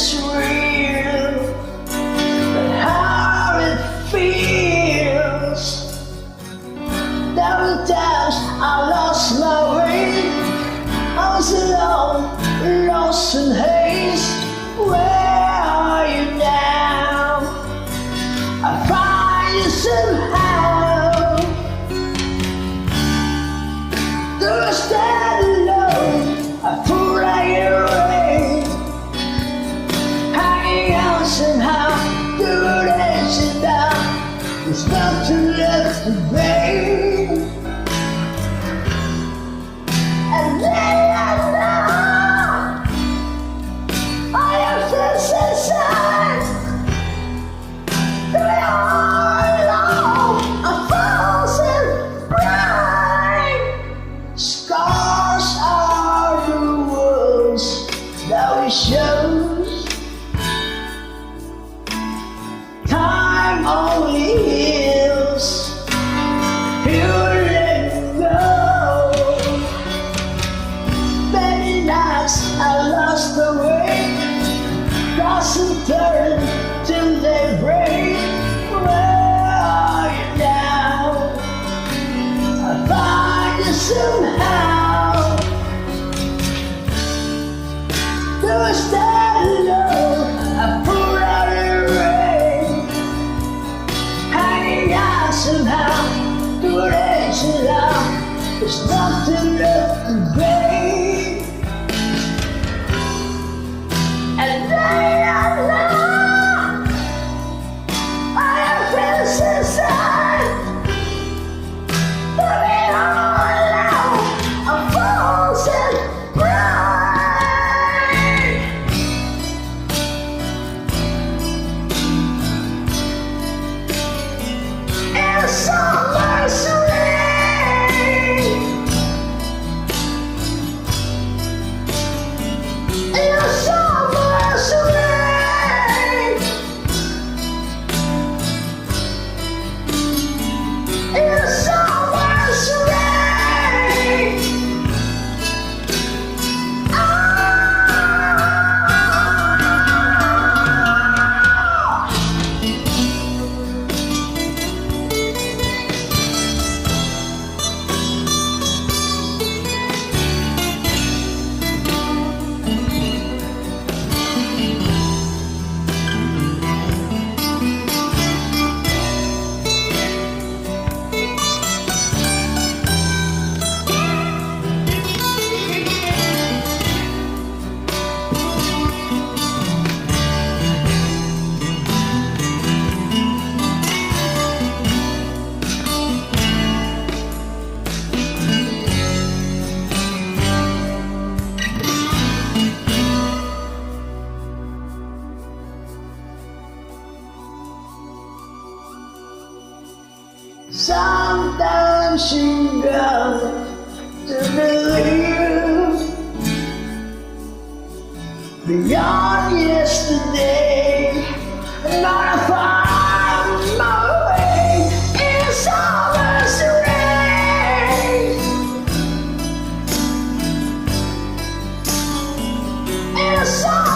is real, but how it feels. There were times I lost my way, I was alone, lost in haze. Where are you now? I find you somehow. Though I stand alone, I pull like a rain, hanging out somehow. The road ends and down, there's nothing left to gain. And then I know all your friends inside, they all alone, I'm frozen bright. Scars are the wounds that we show. Time only heals, you let go. Many nights I lost the way, toss and turn till they break. Where are you now? I find you somehow. Though I stand alone, I pour out the rain, hanging out somehow. Through the edge and out, there's nothing left to gain. And then I know all your friends inside, but they all alone, I'm frozen bright. In the summer's rain, in the summer's rain, in the summer's rain. Ah. Sometimes you got to believe beyond yesterday, and I find my way in the summer's rain, in the summer.